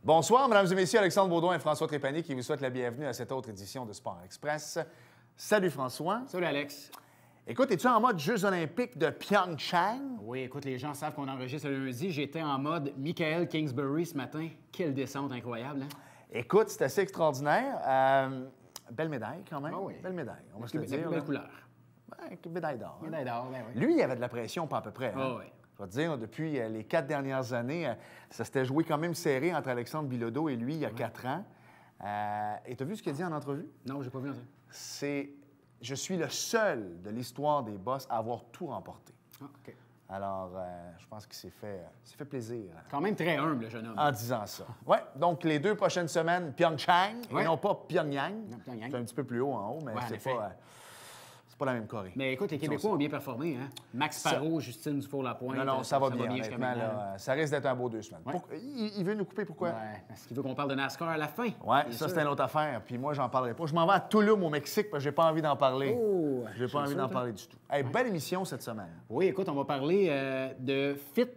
Bonsoir, mesdames et messieurs, Alexandre Baudouin et François Trépanier qui vous souhaitent la bienvenue à cette autre édition de Sport Express. Salut François. Salut Alex. Écoute, es-tu en mode Jeux olympiques de Pyeongchang? Oui, écoute, les gens savent qu'on enregistre le lundi. J'étais en mode Michael Kingsbury ce matin. Quelle descente incroyable, hein? Écoute, c'est assez extraordinaire. Belle médaille quand même. Ah oui. Belle médaille, on va se le C'est dire. une belle couleur. Ouais, médaille d'or. Hein? Médaille d'or, ben oui. Lui, il avait de la pression, pas à peu près. Hein? Ah oui. Je vais te dire, depuis les 4 dernières années, ça s'était joué quand même serré entre Alexandre Bilodeau et lui il y a 4 ans. Et tu as vu ce qu'il a dit en entrevue? Non, j'ai pas vu ça. C'est « Je suis le seul de l'histoire des boss à avoir tout remporté. Ah, OK. » Alors, je pense qu'il s'est fait plaisir Quand même très humble, le jeune homme. en disant ça. Oui, donc les 2 prochaines semaines, Pyeongchang, et Ouais. non pas Pyongyang. Non, Pyongyang. C'est un petit peu plus haut en haut, mais Ouais, en c'est effet. pas la même Corée. Mais écoute, les Québécois ont bien performé, hein? Max Parot, Justine Dufour-Lapointe. Non, ça va bien, jusqu'à honnêtement. maintenant. Là, ça risque d'être un beau 2 semaines. Ouais. Il veut nous couper, pourquoi? Ouais, parce qu'il veut qu'on parle de NASCAR à la fin. Oui, Bien ça, sûr. c'est une autre affaire. Puis moi, j'en parlerai pas. Je m'en vais à Toulouse, au Mexique, parce que j'ai pas envie d'en parler. Oh, J'ai pas envie d'en parler du tout. Hey, belle émission cette semaine. Oui, écoute, on va parler de fit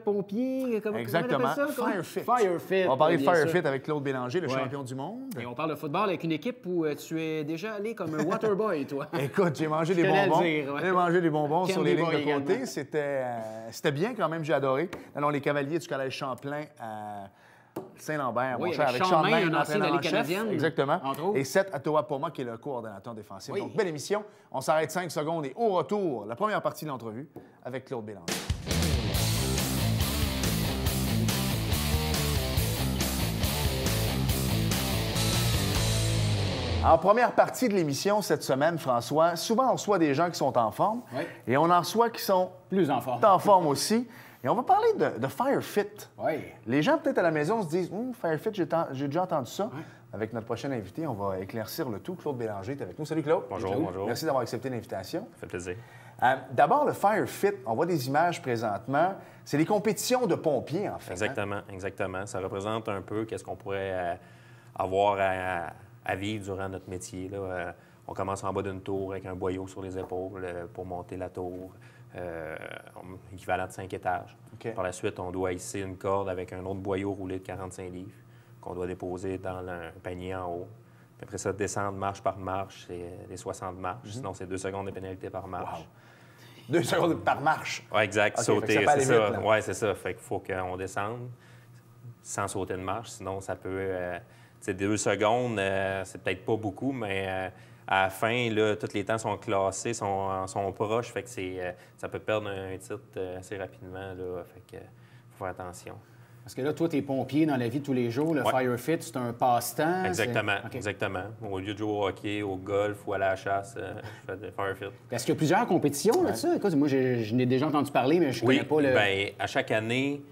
pompier. Exactement. Comment on appelle ça? Firefit. Firefit. On va parler de bien sûr. Firefit avec Claude Bélanger, le Ouais. champion du monde. Et on parle de football avec une équipe où tu es déjà allé comme un waterboy, toi. Écoute, j'ai mangé des tenais à le bonbons. dire, ouais. J'ai mangé des bonbons sur les lignes Candy de Boy côté. également. C'était bien quand même, j'ai adoré. Non, les cavaliers du Collège Champlain à Saint-Lambert, Oui, mon cher, avec avec Sean Sean May, May, un ancien de la l'entraîneur en Ligue chef. canadienne, Exactement. entre autres. Et Seth Atoa-Poma, qui est le coordonnateur défensif. Oui. Donc, belle émission. On s'arrête 5 secondes et au retour, la première partie de l'entrevue avec Claude Bélanger. En première partie de l'émission cette semaine, François, souvent on reçoit des gens qui sont en forme Oui. et on en reçoit qui sont Plus en forme. en forme aussi. Et on va parler de Firefit. Oui. Les gens peut-être à la maison se disent Firefit, j'ai déjà entendu ça. Avec notre prochain invité, on va éclaircir le tout. Claude Bélanger est avec nous. Salut Claude. Bonjour, Claude. bonjour. Merci d'avoir accepté l'invitation. Ça fait plaisir. D'abord, le Firefit, on voit des images présentement. C'est les compétitions de pompiers, en fait. hein? Exactement, exactement. Ça représente un peu qu'est-ce qu'on pourrait avoir à vivre durant notre métier. Là. On commence en bas d'une tour avec un boyau sur les épaules pour monter la tour, équivalent de 5 étages. OK. Par la suite, on doit hisser une corde avec un autre boyau roulé de 45 livres qu'on doit déposer dans un panier en haut. Puis après ça, descendre marche par marche, c'est les 60 marches. Sinon, c'est 2 secondes de pénalité par marche. Wow. 2 secondes par marche. Oui, exact. OK, fait que Sauter, ça peut aller c'est ça. vite, là. Oui, c'est ça. Fait qu'il faut qu'on descende sans sauter de marche. Sinon, ça peut... tu sais, 2 secondes, c'est peut-être pas beaucoup, mais à la fin, là, tous les temps sont classés, sont proches. Fait que ça peut perdre un titre assez rapidement. Là, fait que faut faire attention. Parce que là, toi, t'es pompier dans la vie de tous les jours. Le Ouais. Firefit, c'est un passe-temps. Exactement, c'est- OK. exactement. Au lieu de jouer au hockey, au golf ou à la chasse, je fais des firefit. Est-ce qu'il y a plusieurs compétitions là-dessus? Écoute, moi, je n'ai déjà entendu parler, mais je Oui, connais pas le... bien, à chaque année,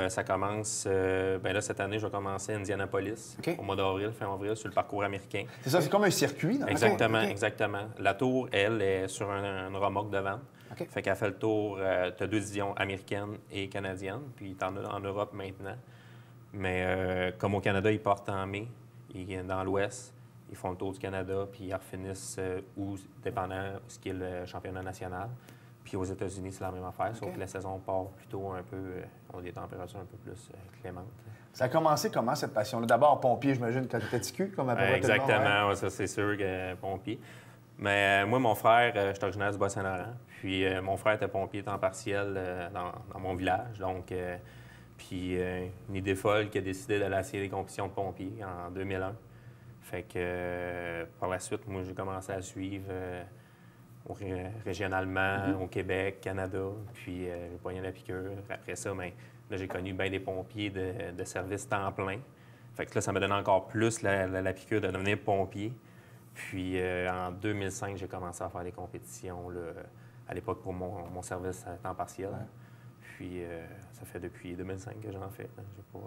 ça commence... bien là, cette année, je vais commencer à Indianapolis, OK. au mois d'avril, fin avril, sur le parcours américain. C'est ça, c'est comme un circuit. Là. Exactement, OK. exactement. La tour, elle, est sur une remorque de vente. OK. Fait qu'elle fait le tour, tu as 2 divisions américaines et canadiennes, puis tu en as en Europe maintenant. Mais comme au Canada, ils partent en mai, dans l'Ouest, ils font le tour du Canada, puis ils refinissent où, dépendant ce qui est le championnat national. Puis aux États-Unis, c'est la même affaire, sauf que la saison part plutôt un peu, on a des températures un peu plus clémentes. Ça a commencé comment, cette passion-là? D'abord, pompier, j'imagine, quand tu étais petit cul, comme à peu près tout le monde, ouais. Exactement, ouais, ça c'est sûr que pompier. Mais moi, mon frère, je suis originaire du Bas-Saint-Laurent. Puis mon frère était pompier temps partiel dans mon village. Donc, puis une idée folle qui a décidé d'aller essayer les compétitions de pompiers en 2001. Fait que par la suite, moi, j'ai commencé à suivre régionalement, au Québec, Canada. Puis j'ai poigné la piqûre. Après ça, ben, là, j'ai connu bien des pompiers de service temps plein. Fait que là, ça me donne encore plus la piqûre de devenir pompier. Puis en 2005, j'ai commencé à faire des compétitions, là, à l'époque pour mon service à temps partiel. Ouais. Puis ça fait depuis 2005 que j'en fais. J'ai pas,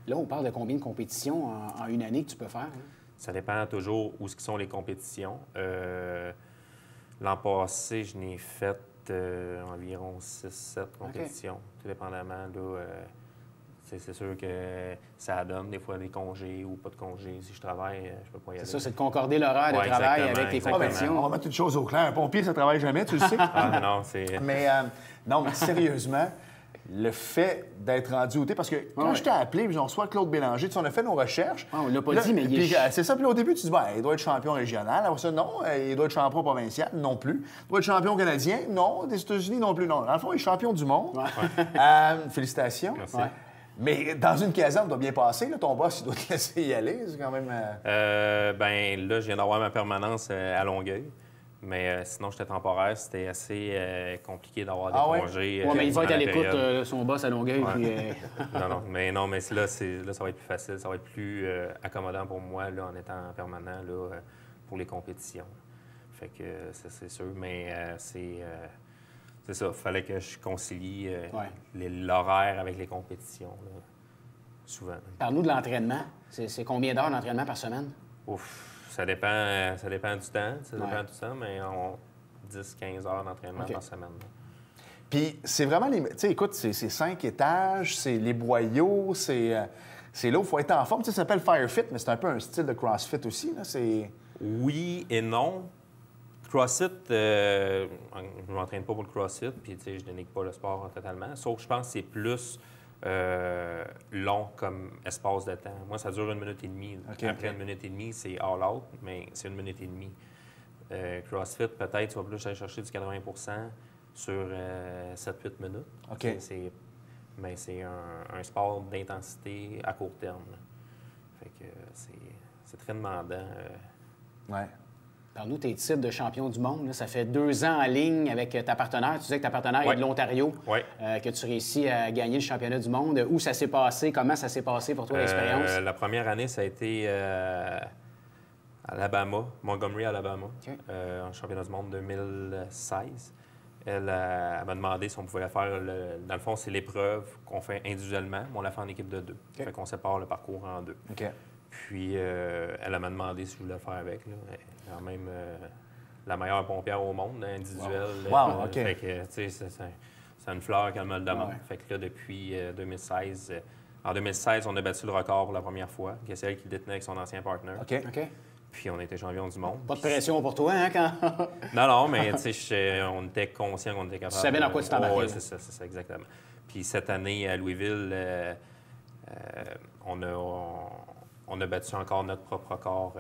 Là, on parle de combien de compétitions en une année que tu peux faire? Hein? ça dépend toujours où sont les compétitions. L'an passé, je n'ai fait environ 6-7 compétitions, tout dépendamment. Là, c'est sûr que ça donne des fois des congés ou pas de congés. Si je travaille, je peux pas y aller. C'est ça, c'est de concorder l'horaire de Ouais, travail exactement, avec les exactement. compétitions. On va mettre une chose au clair. Un pompier, ça travaille jamais, tu le sais. Ah non, c'est... Mais non, mais sérieusement, le fait d'être rendu au thé, parce que quand je t'ai appelé, puis on reçoit Claude Bélanger, on a fait nos recherches. On l'a pas Là, dit, mais puis, c'est ça, puis au début, tu dis, il doit être champion régional. Après ça, non. Il doit être champion provincial, non plus. Il doit être champion canadien, non. Des États-Unis, non plus, non. Dans le fond, il est champion du monde. Félicitations. Merci. Ouais. Mais dans une caserne, ça doit bien passer. Là, ton boss, il doit te laisser y aller. C'est quand même... Ben là, je viens d'avoir ma permanence à Longueuil. Mais sinon, j'étais temporaire. C'était assez compliqué d'avoir des congés. Oui, mais il va être à pendant la l'écoute période. son boss à Longueuil. Ouais. Puis, non, mais là, ça va être plus facile. Ça va être plus accommodant pour moi là, en étant permanent là, pour les compétitions. Fait que c'est sûr. Mais c'est ça. Il fallait que je concilie l'horaire avec les compétitions, là, souvent. Parle-nous de l'entraînement. C'est combien d'heures d'entraînement par semaine? Ouf. Ça dépend du temps. Ça dépend du temps, mais 10-15 heures d'entraînement par semaine. Là. Puis c'est vraiment les... Tu sais, écoute, c'est 5 étages, c'est les boyaux, c'est là où il faut être en forme. Tu sais, ça s'appelle Firefit, mais c'est un peu un style de CrossFit aussi, là. Oui et non. CrossFit, je ne m'entraîne pas pour le CrossFit, puis tu sais, je dénigre pas le sport totalement. Sauf que je pense que c'est plus long comme espace de temps. Moi, ça dure 1 minute et demie. Après 1 minute et demie, c'est all out, mais c'est 1 minute et demie. CrossFit, peut-être, tu vas plus aller chercher du 80 sur 7-8 minutes. OK. Mais c'est un sport d'intensité à court terme. Là. Fait que c'est très demandant. Ouais. Parle-nous tes titres de champion du monde. Là. Ça fait 2 ans en ligne avec ta partenaire. Tu disais que ta partenaire est de l'Ontario, que tu réussis à gagner le championnat du monde. Où ça s'est passé? Comment ça s'est passé pour toi, l'expérience? La première année, ça a été à Alabama, Montgomery, Alabama, en championnat du monde 2016. Elle m'a demandé si on pouvait faire, dans le fond, c'est l'épreuve qu'on fait individuellement, mais on la fait en équipe de 2. Fait qu'on sépare le parcours en 2. Puis, elle m'a demandé si je voulais le faire avec. Là. Elle est quand même la meilleure pompière au monde, individuelle. Wow, OK. Fait que, tu sais, c'est une fleur qu'elle me le demande. Fait que là, depuis 2016... en 2016, on a battu le record pour la première fois, que c'est elle qui le détenait avec son ancien partenaire. OK. Puis, on était champion du monde. Pas de pression pour toi, hein, quand... Non, mais tu sais, on était conscient qu'on était capable... Tu savais dans quoi tu t'embarquais. Oui, c'est ça, exactement. Puis, cette année, à Louisville, on a battu encore notre propre record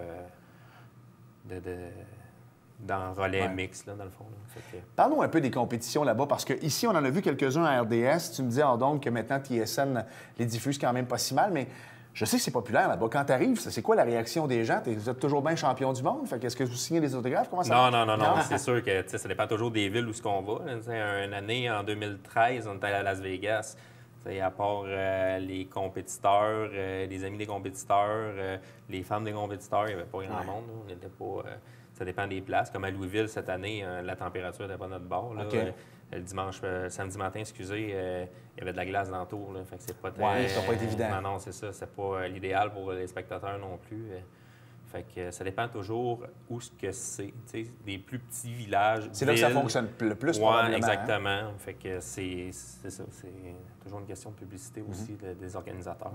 dans relais mix, là, dans le fond. Parlons un peu des compétitions là-bas, parce qu'ici, on en a vu quelques-uns à RDS. Tu me disais, donc, que maintenant, TSN les diffuse quand même pas si mal, mais je sais que c'est populaire là-bas. Quand tu arrives, c'est quoi la réaction des gens? Vous êtes toujours bien champion du monde? Fait qu'est-ce que vous signez des autographes? Comment ça marche? Non. C'est sûr que ça dépend toujours des villes où ce qu'on va. Une année, en 2013, on était à Las Vegas. À part les compétiteurs, les amis des compétiteurs, les femmes des compétiteurs, il n'y avait pas grand monde. On n'était pas... ça dépend des places. Comme à Louisville, cette année, la température n'était pas notre bord. Là. Le samedi matin, il y avait de la glace dans le tour. Là. Fait que c'est pas très... ça doit pas être évident. Non, c'est ça. C'est pas l'idéal pour les spectateurs non plus. Fait que ça dépend toujours où ce que c'est. Des plus petits villages. C'est là que ça fonctionne le plus, probablement. Exactement. Hein? Fait que c'est ça. C'est toujours une question de publicité aussi des organisateurs.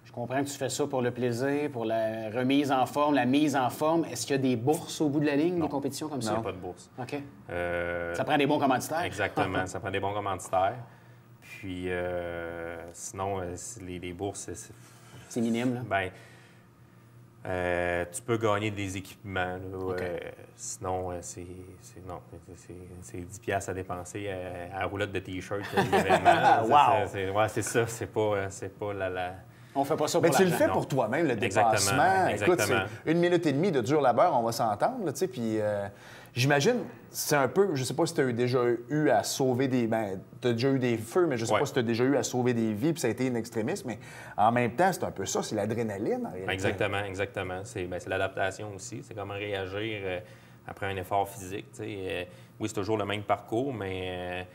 Je comprends que tu fais ça pour le plaisir, pour la remise en forme, la mise en forme. Est-ce qu'il y a des bourses au bout de la ligne, des compétitions comme ça? Non, il n'y a pas de bourse. OK. Ça prend des bons commanditaires? Exactement. Ça prend des bons commanditaires. Puis sinon, les bourses, c'est minime, là? Bien, tu peux gagner des équipements. Là, sinon, c'est 10 $ à dépenser à la roulotte de T-shirt l'événement. Wow! C'est ça. C'est pas la... On fait pas ça pour l'argent. Mais tu le fais pour toi-même, le dépassement. Écoute, c'est 1 minute et demie de dur labeur, on va s'entendre. Puis j'imagine, c'est un peu... Je sais pas si tu as déjà eu à sauver des... tu as déjà eu des feux, mais je sais pas si tu as déjà eu à sauver des vies, puis ça a été une extrémiste. Mais en même temps, c'est un peu ça, c'est l'adrénaline, en réalité. Exactement. C'est l'adaptation aussi. C'est comment réagir après un effort physique. Oui, c'est toujours le même parcours, mais...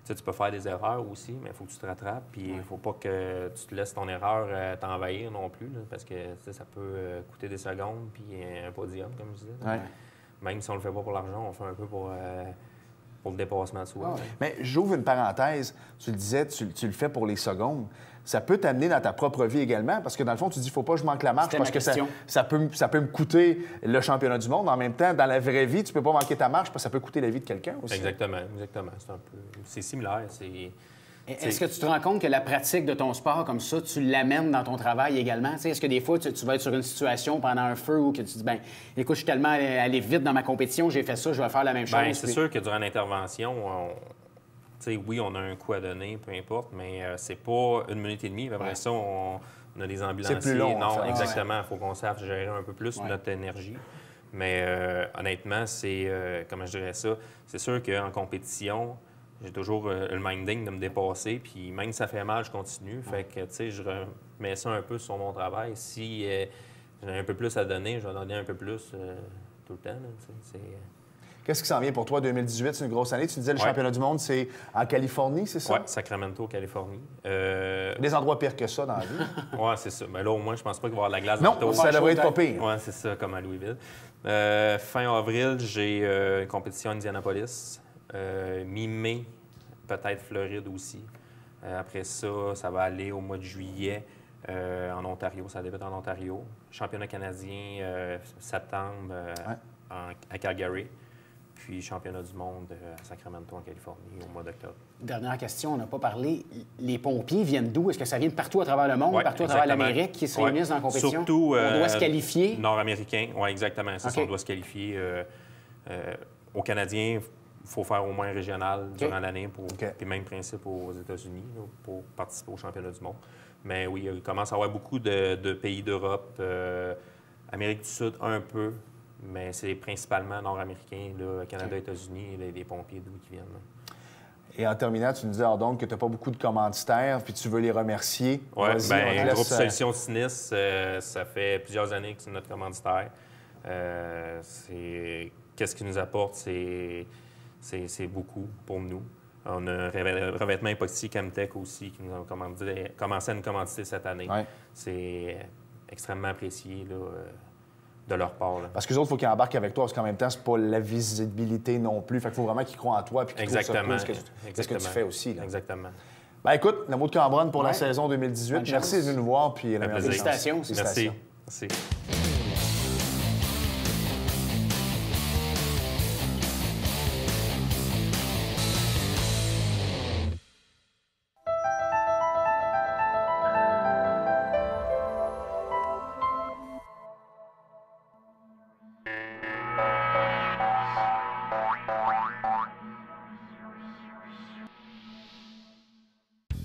tu peux faire des erreurs aussi, mais il faut que tu te rattrapes. Puis il ne faut pas que tu te laisses ton erreur t'envahir non plus, là, parce que ça peut coûter des secondes puis un podium, comme je disais. Même si on ne le fait pas pour l'argent, on le fait un peu pour le dépassement de soi. Mais j'ouvre une parenthèse. Tu le disais, tu le fais pour les secondes. Ça peut t'amener dans ta propre vie également, parce que dans le fond, tu dis, il ne faut pas que je manque la marche, parce que ça peut me coûter le championnat du monde. En même temps, dans la vraie vie, tu ne peux pas manquer ta marche, parce que ça peut coûter la vie de quelqu'un aussi. Exactement. C'est similaire. Est-ce que tu te rends compte que la pratique de ton sport comme ça, tu l'amènes dans ton travail également? Est-ce que des fois, tu vas être sur une situation pendant un feu où que tu dis, ben, écoute, je suis tellement allé vite dans ma compétition, j'ai fait ça, je vais faire la même chose. Bien, c'est sûr que durant l'intervention, oui, on a un coup à donner, peu importe, mais c'est pas 1 minute et demie. Après ça, on a des ambulanciers. C'est plus long. Non, exactement. Il faut qu'on sache gérer un peu plus notre énergie. Mais honnêtement, c'est, comment je dirais ça, c'est sûr qu'en compétition, j'ai toujours le minding de me dépasser, puis même si ça fait mal, je continue. Fait que, tu sais, je remets ça un peu sur mon travail. Si j'ai un peu plus à donner, je vais donner un peu plus tout le temps. Qu'est-ce qui s'en vient pour toi, 2018? C'est une grosse année. Tu disais le championnat du monde, c'est en Californie, c'est ça? Oui, Sacramento, Californie. Des endroits pires que ça dans la vie. Oui, c'est ça. Mais là, au moins, je pense pas qu'il va y avoir de la glace. Non, ça devrait être pas pire. Oui, c'est ça, comme à Louisville. Fin avril, j'ai une compétition à Indianapolis. Mi-mai, peut-être Floride aussi. Après ça, ça va aller au mois de juillet en Ontario. Ça débute en Ontario. Championnat canadien, septembre à Calgary. Puis championnat du monde à Sacramento, en Californie, au mois d'octobre. Dernière question, on n'a pas parlé. Les pompiers viennent d'où? Est-ce que ça vient de partout à travers le monde, partout à travers l'Amérique, qui se réunissent dans la compétition? Surtout, on doit se qualifier? Nord-américain, oui, exactement. C'est ça, on doit se qualifier. Aux Canadiens, il faut faire au moins régional durant l'année, puis même principe aux États-Unis pour participer au championnat du monde. Mais oui, il commence à y avoir beaucoup de pays d'Europe, Amérique du Sud un peu, mais c'est principalement nord-américain, Canada, États-Unis, les pompiers d'où ils viennent. Et en terminant, tu nous disais donc que tu n'as pas beaucoup de commanditaires, puis tu veux les remercier. Oui, bien, le groupe Solutions Sinistre, ça fait plusieurs années que c'est notre commanditaire. Qu'est-ce qu'il nous apporte? C'est beaucoup pour nous. On a un revêtement époxy Chemtech aussi qui nous a commencé à nous commanditer cette année. Ouais. C'est extrêmement apprécié de leur part. Là. Parce que les autres, il faut qu'ils embarquent avec toi, parce qu'en même temps, c'est pas la visibilité non plus. Fait qu'il faut vraiment qu'ils croient en toi et qu'ils trouvent ça cool, ce que tu fais aussi. Là. Exactement. Ben écoute, le mot de Cambronne pour la saison 2018. Merci d'être venu nous voir. Puis félicitations. Merci.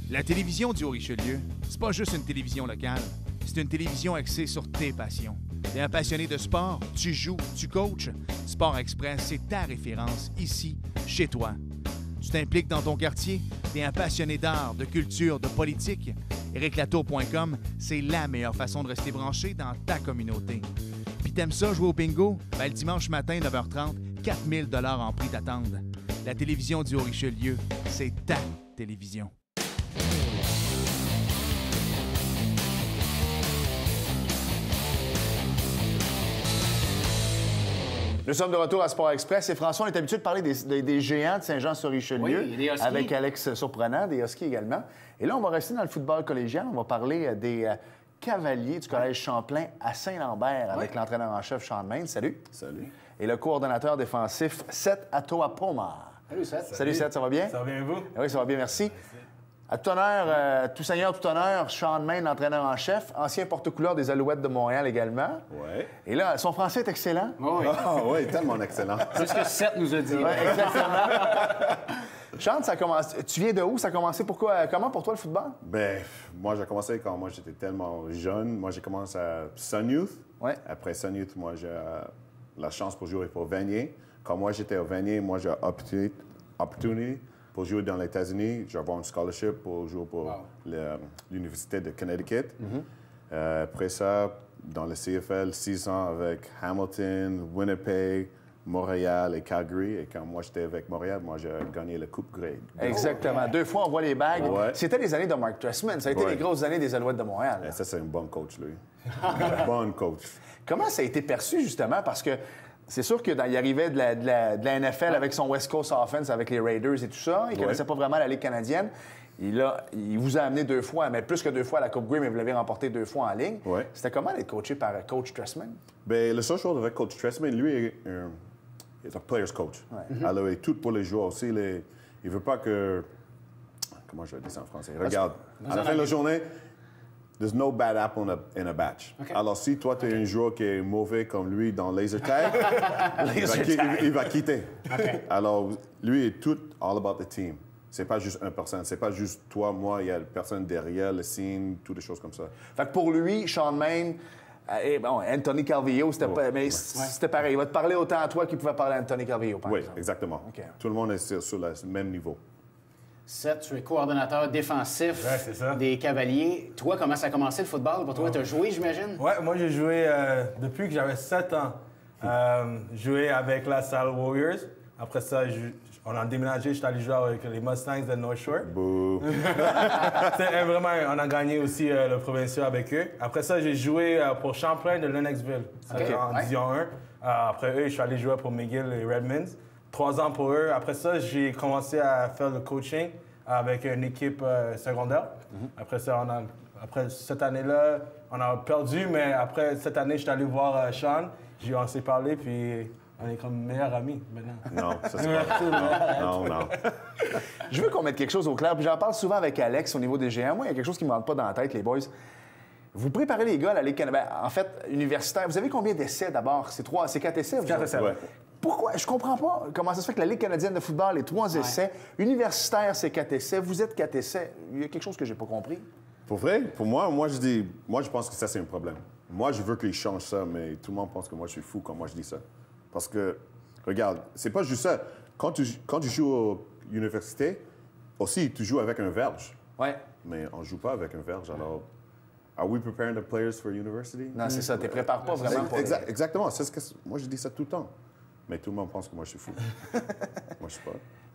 La télévision du Haut-Richelieu, c'est pas juste une télévision locale, c'est une télévision axée sur tes passions. T'es un passionné de sport, tu joues, tu coaches. Sport Express, c'est ta référence ici, chez toi. Tu t'impliques dans ton quartier, t'es un passionné d'art, de culture, de politique. ericlatour.com, c'est la meilleure façon de rester branché dans ta communauté. Puis t'aimes ça jouer au bingo? Ben, le dimanche matin, 9h30, 4000 $ en prix t'attendent. La télévision du Haut-Richelieu, c'est ta télévision. Nous sommes de retour à Sport Express. Et François, on est habitué de parler des géants de Saint-Jean-sur-Richelieu. Oui, des Huskies. Avec Alex Surprenant, des Huskies également. Et là, on va rester dans le football collégial. On va parler des Cavaliers du Collège Champlain à Saint-Lambert avec l'entraîneur en chef Sean Main. Salut. Salut. Et le coordonnateur défensif Seth Atoapoma. Salut, Seth. Salut, Seth, ça va bien? Ça va bien, vous? Oui, ça va bien, merci. À tout honneur, tout seigneur, tout honneur, Sean Main, l'entraîneur en chef, ancien porte-couleur des Alouettes de Montréal également. Oui. Et là, son français est excellent. Oui, oui, tellement excellent. C'est ce que Seth nous a dit. Oui, exactement. Sean, ça commence. Tu viens de où? Ça a commencé comment pour toi le football? Bien, moi, j'ai commencé quand moi j'étais tellement jeune. Moi, j'ai commencé à Sun Youth. Ouais. Après Sun Youth, moi, j'ai la chance pour jouer pour Vanier. Quand moi, j'étais au Vanier, moi, j'ai opportunité pour jouer dans les États-Unis. J'ai avoir un scholarship pour jouer pour l'Université de Connecticut. Après ça, dans le CFL, 6 ans avec Hamilton, Winnipeg, Montréal et Calgary. Et quand moi, j'étais avec Montréal, moi, j'ai gagné la Coupe Grade. Exactement. 2 fois, on voit les bagues. Ouais. C'était les années de Mark Trestman. Ça a été les grosses années des Alouettes de Montréal. Et ça, c'est un bon coach, lui. Un bon coach. Comment ça a été perçu, justement? Parce que c'est sûr qu'il arrivait de la NFL avec son West Coast Offense, avec les Raiders et tout ça. Il ne connaissait pas vraiment la Ligue canadienne. Il vous a amené 2 fois, mais plus que 2 fois à la Coupe Grey, mais vous l'avez remporté 2 fois en ligne. Ouais. C'était comment d'être coaché par Coach Trestman? Bien, le seul chose avec Coach Trestman, lui, est un player's coach. Ouais. Alors, et tout pour les joueurs aussi. Il ne veut pas que... comment je vais dire ça en français? Regarde, à la fin de la journée, there's no bad apple in a batch. Okay. Alors, si toi, tu es un joueur qui est mauvais comme lui dans laser tag, il va quitter. Okay. Alors, lui est tout all about the team. C'est pas juste une personne, c'est pas juste toi, moi, il y a personne derrière le signe, toutes des choses comme ça. Fait que pour lui, Shawn Maine, bon, Anthony Calvillo, c'était c'était pareil. Il va te parler autant à toi qu'il pouvait parler à Anthony Calvillo, par exemple. Oui, exactement. Okay. Tout le monde est sur le même niveau. Seth, tu es coordonnateur défensif des Cavaliers. Toi, comment ça a commencé le football? Pour toi, tu as joué, j'imagine? Oui, moi, j'ai joué depuis que j'avais 7 ans. Joué avec la Salle Warriors. Après ça, on a déménagé, je suis allé jouer avec les Mustangs de North Shore. Vraiment, on a gagné aussi le provincial avec eux. Après ça, j'ai joué pour Champlain de Lennoxville en Division 1. Après eux, je suis allé jouer pour McGill et Redmonds. 3 ans pour eux. Après ça, j'ai commencé à faire le coaching avec une équipe secondaire. Après ça, après cette année-là, on a perdu, mais après cette année, je suis allé voir Sean. On s'est parlé, puis on est comme meilleurs amis maintenant. Non, ça c'est pas... Non. Je veux qu'on mette quelque chose au clair, puis j'en parle souvent avec Alex au niveau des géants. Moi, il y a quelque chose qui ne me rentre pas dans la tête, les boys. Vous préparez les gars à la Ligue canadienne. En fait, universitaire. Vous avez combien d'essais d'abord? C'est 4 essais? 4 essais, ouais. Pourquoi? Je comprends pas comment ça se fait que la Ligue canadienne de football, les 3 essais. Universitaire, c'est 4 essais. Vous êtes 4 essais. Il y a quelque chose que j'ai pas compris. Pour vrai, pour moi, je pense que ça, c'est un problème. Moi, je veux qu'ils changent ça, mais tout le monde pense que moi, je suis fou quand moi, je dis ça. Parce que, regarde, c'est pas juste ça. Quand tu joues à l'université, aussi, tu joues avec un verge. Ouais. Mais on joue pas avec un verge, alors... Are we preparing the players for university? Non, c'est ça. Tu ne prépares pas vraiment pour... Exactement. Moi, je dis ça tout le temps. Mais tout le monde pense que moi, je suis fou. Moi, je suis pas.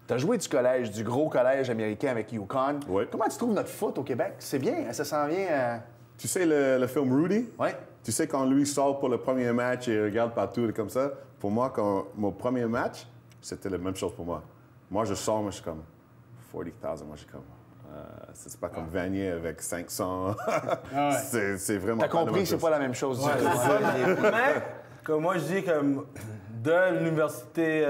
Tu as joué du collège, du gros collège américain avec UConn. Oui. Comment tu trouves notre foot au Québec? C'est bien, ça s'en vient... Tu sais le film Rudy? Oui. Tu sais quand lui sort pour le premier match et regarde partout comme ça? Pour moi, mon premier match, c'était la même chose pour moi. Moi, je sors, mais je suis comme 40,000. Moi, je suis comme... c'est pas comme Vanier avec 500. C'est vraiment T'as compris, c'est pas la même chose. Mais, comme moi, je dis que de l'université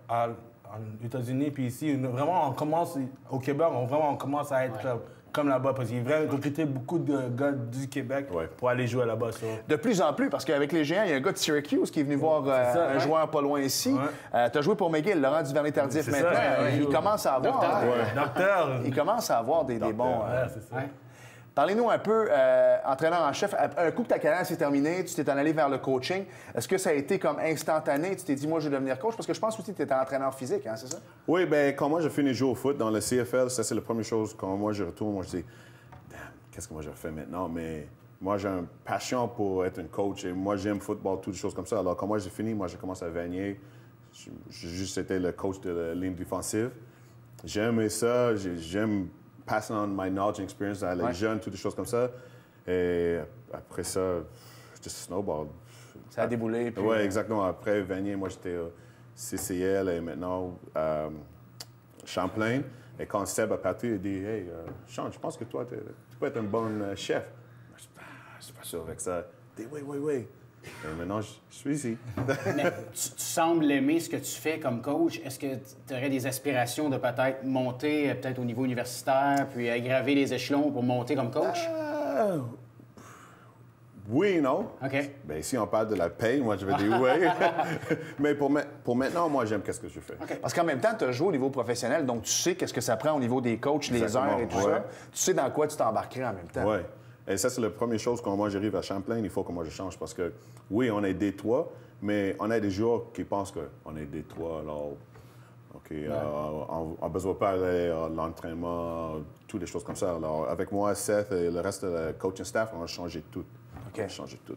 aux États-Unis puis ici, vraiment, on commence au Québec, on commence à être comme là-bas, parce qu'il va recruter beaucoup de gars du Québec pour aller jouer là-bas. De plus en plus, parce qu'avec les Géants, il y a un gars de Syracuse qui est venu voir un joueur pas loin ici. Tu as joué pour McGill, Laurent Duvernay-Tardif maintenant. Il commence à avoir... Il commence à avoir des bons... c'est ça. Parlez-nous un peu, entraîneur en chef. Un coup que ta carrière s'est terminée, tu t'es en allé vers le coaching. Est-ce que ça a été comme instantané? Tu t'es dit, moi, je vais devenir coach? Parce que je pense aussi que tu étais entraîneur physique, hein, c'est ça? Oui, bien, quand moi, j'ai fini de jouer au foot dans le CFL, ça, c'est la première chose. Quand moi, je retourne, moi, je dis, damn, qu'est-ce que moi, je fais maintenant? Mais moi, j'ai une passion pour être un coach et moi, j'aime le football, toutes les choses comme ça. Alors, quand moi, j'ai fini, moi, j'ai commencé à Vanier. J'ai juste été le coach de la ligne défensive. J'aimais ça, j'aime passing on my knowledge and experience à les jeunes, toutes des choses comme ça. Et après ça, just snowball. Ça a déboulé. Oui, exactement. Après Vanier, moi, j'étais au CCL et maintenant Champlain. Et quand Seb a parti, il a dit, « Hey, Sean, je pense que toi, tu peux être un bon chef. » Je suis pas sûr avec ça. Il dit, « Oui. » Et maintenant, je suis ici. Mais tu sembles aimer ce que tu fais comme coach. Est-ce que tu aurais des aspirations de peut-être monter peut-être au niveau universitaire, puis aggraver les échelons pour monter comme coach? Oui et non. OK. Bien, si on parle de la paye, moi, je vais dire oui. Mais pour maintenant, moi, j'aime qu'est-ce que je fais. Okay. Parce qu'en même temps, tu as joué au niveau professionnel, donc tu sais qu'est-ce que ça prend au niveau des coachs, les heures et tout ça. Tu sais dans quoi tu t'embarquerais en même temps. Oui. Et ça, c'est la première chose quand moi j'arrive à Champlain, il faut que moi je change parce que, oui, on est Détroit, mais on a des joueurs qui pensent qu'on est Détroit, alors, OK, on n'a besoin pas d'aller à l'entraînement, toutes les choses comme ça. Alors, avec moi, Seth et le reste de la coaching staff, on a changé tout. OK. On a changé tout.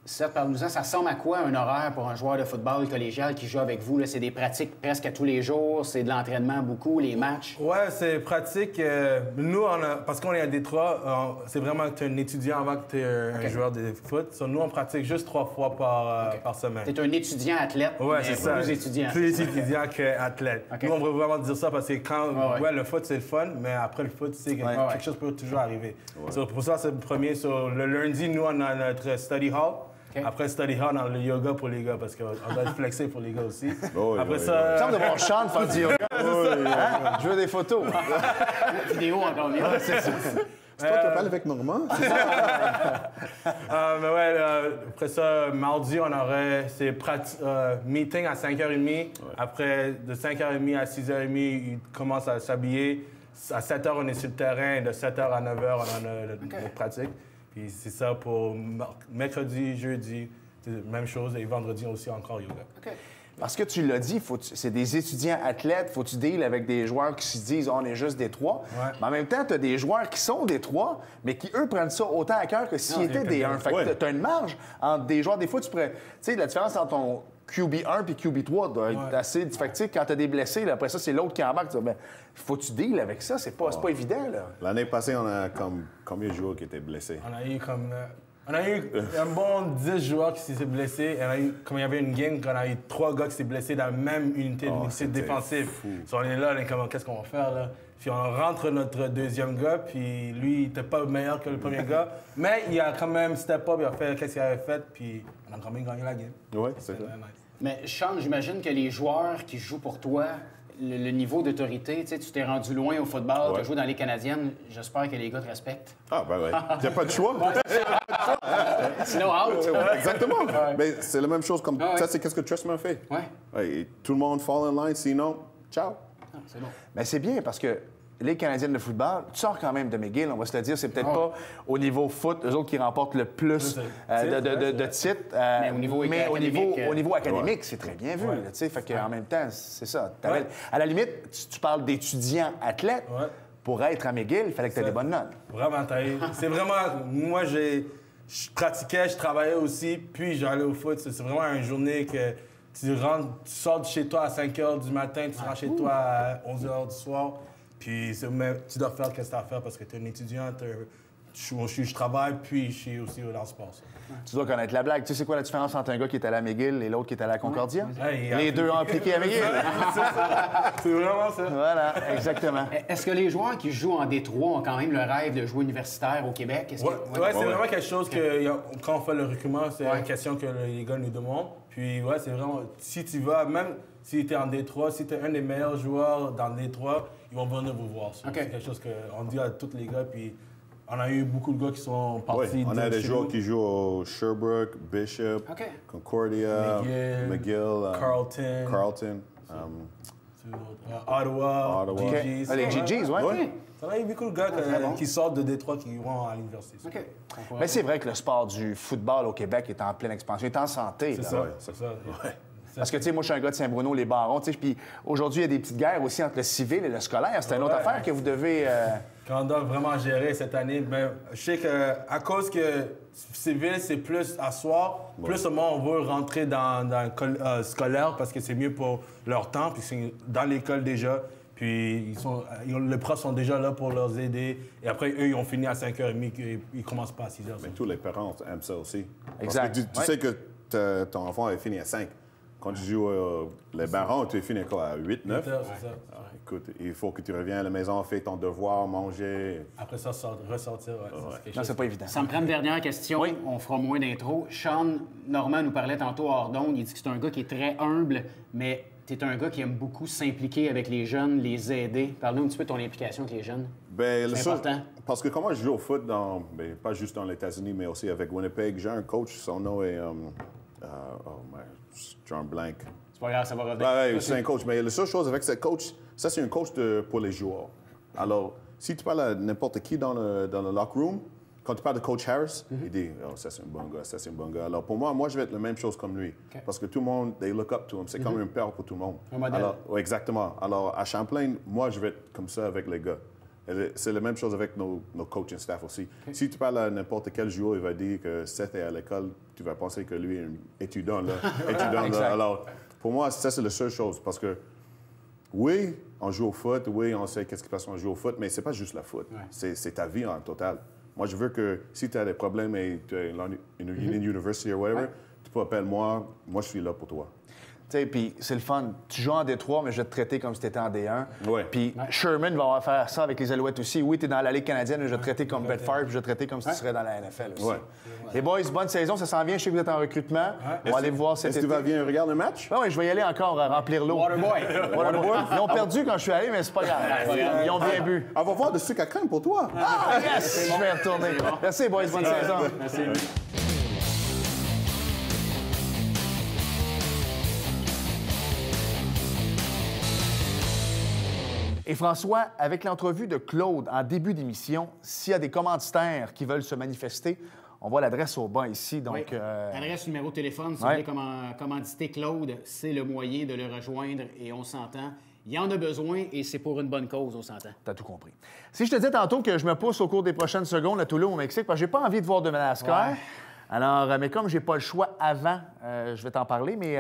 Seth, parle-nous-en, ça ressemble à quoi un horaire pour un joueur de football collégial qui joue avec vous? Là? C'est des pratiques presque à tous les jours, c'est de l'entraînement beaucoup, les matchs? Oui, c'est pratique. Nous, parce qu'on est à Détroit, c'est vraiment que tu es un étudiant avant que tu es un joueur de foot. Nous, on pratique juste 3 fois par semaine. Tu es un étudiant athlète, ouais, mais c'est ça. plus étudiant. Plus étudiant qu'athlète. Nous, on veut vraiment dire ça parce que quand le foot, c'est le fun, mais après le foot, tu sais, quelque chose peut toujours arriver. Pour ça, c'est le premier. Le lundi, nous, on a notre study hall. Okay. Après, study hard dans le yoga pour les gars, parce qu'on doit être flexé pour les gars aussi. Après ça... Il semble de mon chant de faire du yoga. Je veux des photos. Vidéo encore mieux. C'est toi qui parles avec Normand? Mais ouais, après ça, mardi, on aurait meeting à 5h30. Ouais. Après, de 5h30 à 6h30, ils commencent à s'habiller. À 7h, on est sur le terrain. De 7h à 9h, on a notre pratique. Puis c'est ça pour mercredi, jeudi, même chose. Et vendredi aussi, encore yoga. Okay. Parce que tu l'as dit, c'est des étudiants athlètes, faut que tu deals avec des joueurs qui se disent on est juste Détroit. Ouais. Mais en même temps, tu as des joueurs qui sont Détroit, mais qui, eux, prennent ça autant à cœur que s'ils étaient des 1. Fait que tu as une marge entre des joueurs. Des fois, tu pourrais. Tu sais, la différence entre ton QB1 et QB3 doit être assez. Fait que, quand tu as des blessés, là, après ça, c'est l'autre qui embarque. Ben, faut que tu deals avec ça. C'est pas évident. L'année passée, on a combien de joueurs qui étaient blessés? On a eu un bon 10 joueurs qui s'étaient blessés. Comme il y avait une game, on a eu 3 gars qui s'étaient blessés dans la même unité défensive. On est là, on est comme, qu'est-ce qu'on va faire là? Puis on rentre notre deuxième gars, puis lui, il n'était pas meilleur que le premier gars. Mais il a quand même step up, il a fait qu'est-ce qu'il avait fait, puis on a quand même gagné la game. Oui, c'est ça. Nice. Mais Sean, j'imagine que les joueurs qui jouent pour toi, le niveau d'autorité, tu t'es rendu loin au football, tu as joué dans les Canadiennes, j'espère que les gars te respectent. Ah, ben oui. Il n'y a pas de choix. Sinon, out. Exactement. Mais c'est la même chose comme ça, c'est qu'est-ce que Trustman fait. Ouais. Tout le monde fall in line, sinon, ciao. Ah, c'est bon. Mais c'est bien parce que les Canadiennes de football, tu sors quand même de McGill, on va se le dire, c'est peut-être pas au niveau foot, eux autres qui remportent le plus de titres. Mais au niveau académique, c'est très bien vu. Là, fait qu'en même temps, c'est ça. À la limite, tu parles d'étudiants athlètes. Pour être à McGill, il fallait que tu aies des bonnes notes. Vraiment, c'est vraiment... Moi, je pratiquais, je travaillais aussi, puis j'allais au foot. C'est vraiment une journée que tu sors de chez toi à 5 h du matin, tu rentres chez toi à 11 h du soir. Puis tu dois faire ce que tu as à faire parce que tu es un étudiant, je travaille, puis je suis aussi dans le sport. Tu dois connaître la blague. Tu sais c'est quoi la différence entre un gars qui est allé à McGill et l'autre qui est allé à Concordia? Les deux ont appliqué à McGill. C'est vraiment ça. Voilà, exactement. Est-ce que les joueurs qui jouent en Détroit ont quand même le rêve de jouer universitaire au Québec? Oui, c'est vraiment quelque chose que, quand on fait le recrutement, c'est une question que les gars nous demandent. Puis, c'est vraiment, si tu vas, même si tu es en Détroit, si tu es un des meilleurs joueurs dans Détroit, ils vont venir vous voir. C'est quelque chose qu'on dit à tous les gars. Puis, on a eu beaucoup de gars qui sont partis. Oui, on a des joueurs qui jouent au Sherbrooke, Bishop, Concordia, McGill, Carleton. Ottawa. GGs. Les GGs, oui. On a eu beaucoup de gars qui sortent de Détroit qui vont à l'université. Mais c'est vrai que le sport du football au Québec est en pleine expansion, il est en santé. C'est ça. Parce que, tu sais, moi, je suis un gars de Saint-Bruno, les Barons, tu sais, puis aujourd'hui, il y a des petites guerres aussi entre le civil et le scolaire. C'est une autre affaire que vous devez... Qu'on doit vraiment gérer cette année. Mais je sais qu'à cause que civil, c'est plus à soir, plus le monde veut rentrer dans le scolaire parce que c'est mieux pour leur temps, puis c'est dans l'école déjà. Puis les profs sont déjà là pour leur aider. Et après, eux, ils ont fini à 5h30, ils commencent pas à 6h. Mais tous les parents aiment ça aussi. Exact. Parce que tu sais que ton enfant est fini à 5. Quand tu joues les Barons, tu es fini quoi, à 8, 9? 8 heures, c'est ça. Écoute, il faut que tu reviennes à la maison, fais ton devoir, manger. Après ça, ressortir, Non, c'est pas évident. Ça me prend une dernière question. Oui. On fera moins d'intro. Sean Normand nous parlait tantôt hors d'onde. Il dit que c'est un gars qui est très humble, mais tu es un gars qui aime beaucoup s'impliquer avec les jeunes, les aider. Parle-nous un petit peu de ton implication avec les jeunes. C'est important. Parce que comment je joue au foot, pas juste dans les États-Unis, mais aussi avec Winnipeg, j'ai un coach, son nom est... John Blank. C'est pas grave, ça va revenir. C'est un coach. Mais la seule chose avec ce coach, ça, c'est un coach pour les joueurs. Alors, si tu parles à n'importe qui dans le locker room, quand tu parles de Coach Harris, il dit « ça, c'est un bon gars, ça, c'est un bon gars. » Alors, pour moi, je vais être la même chose comme lui. Parce que tout le monde, they look up to him. C'est comme un père pour tout le monde. Un modèle. Alors, exactement. Alors, à Champlain, moi, je vais être comme ça avec les gars. C'est la même chose avec nos coaching staff aussi. Si tu parles à n'importe quel joueur, il va dire que Seth est à l'école, tu vas penser que lui est un étudiant là. Alors, pour moi, ça, c'est la seule chose. Parce que, oui, on joue au foot, oui, on sait qu'est-ce qui passe quand on joue au foot, mais c'est pas juste la foot. C'est ta vie en total. Moi, je veux que si tu as des problèmes et tu es une university ou whatever, tu peux appeler moi je suis là pour toi. Puis c'est le fun. Tu joues en D3, mais je vais te traiter comme si tu étais en D1. Ouais. Puis Sherman va faire ça avec les Alouettes aussi. Oui, tu es dans la Ligue canadienne, mais je vais te traiter comme Bedford, puis je vais te traiter comme si tu serais dans la NFL aussi. Ouais. Les boys, bonne saison, ça s'en vient. Je sais que vous êtes en recrutement. On va aller vous voir cet été. Est-ce que tu vas venir regarder le match? Oui, je vais y aller encore à remplir l'eau. Waterboy. Ils ont perdu quand je suis allé, mais c'est pas grave. Ils ont bien bu. On va voir de sucre à crème pour toi. Ah, yes! Je vais retourner. Merci, boys. Bonne saison. Merci. Et François, avec l'entrevue de Claude en début d'émission, s'il y a des commanditaires qui veulent se manifester, on voit l'adresse au bas ici. Donc, oui. Adresse, numéro de téléphone, si vous voulez commanditer Claude, c'est le moyen de le rejoindre et on s'entend. Il y en a besoin et c'est pour une bonne cause, on s'entend. T'as tout compris. Si je te dis tantôt que je me pousse au cours des prochaines secondes à Toulouse, au Mexique, parce que j'ai pas envie de voir de NASCAR. Ouais. Alors, mais comme j'ai pas le choix avant, je vais t'en parler, mais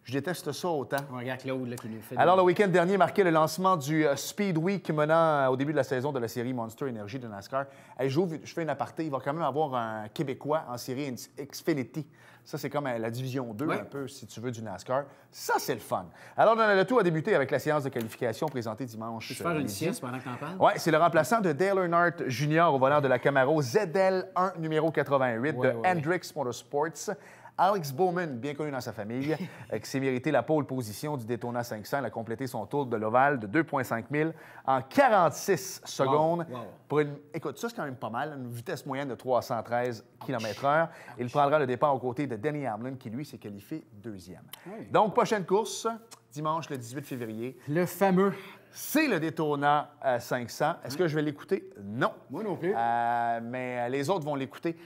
je déteste ça autant. On regarde Claude là, qui nous fait... Alors, le week-end dernier marquait le lancement du Speed Week menant au début de la saison de la série Monster Energy de NASCAR. Hey, je fais une aparté, il va quand même avoir un Québécois en série Xfinity. Ça, c'est comme la division 2, un peu, si tu veux, du NASCAR. Ça, c'est le fun. Alors, le tout a débuté avec la séance de qualification présentée dimanche. Tu peux faire une sieste pendant que t'en parles? Oui, c'est le remplaçant de Dale Earnhardt Jr. au volant de la Camaro ZL1 numéro 88 de Hendricks Motorsports. Alex Bowman, bien connu dans sa famille, qui s'est mérité la pole position du Daytona 500. Il a complété son tour de l'ovale de 2,5 000 en 46 secondes. Wow. Pour écoute, ça, c'est quand même pas mal. Une vitesse moyenne de 313 km/h. Il prendra le départ aux côtés de Denny Hamlin, qui, lui, s'est qualifié deuxième. Oui. Donc, prochaine course, dimanche, le 18 février. Le fameux. C'est le Daytona 500. Est-ce que je vais l'écouter? Non. Moi non plus. Mais les autres vont l'écouter.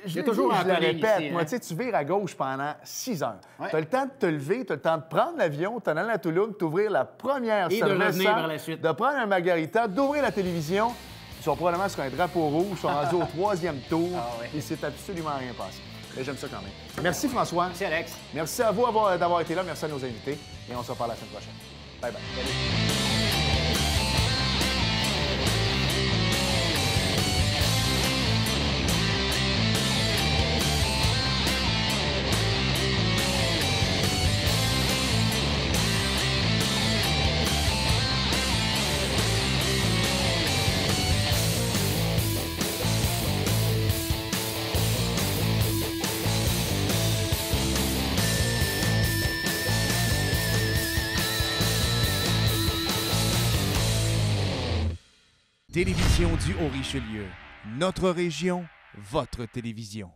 Je le répète. Ici, moi, tu vires à gauche pendant 6 heures. Ouais. Tu as le temps de te lever, tu as le temps de prendre l'avion, t'en aller à Toulouse, t'ouvrir la première et de revenir par la suite. De prendre un margarita, d'ouvrir la télévision. Ils sont probablement sur un drapeau rouge, ils sont rendus au 3e tour. Il s'est absolument rien passé. Mais j'aime ça quand même. Merci François. Merci Alex. Merci à vous d'avoir été là. Merci à nos invités. Et on se reparle la semaine prochaine. Bye bye. Salut. Télévision du Haut-Richelieu. Notre région, votre télévision.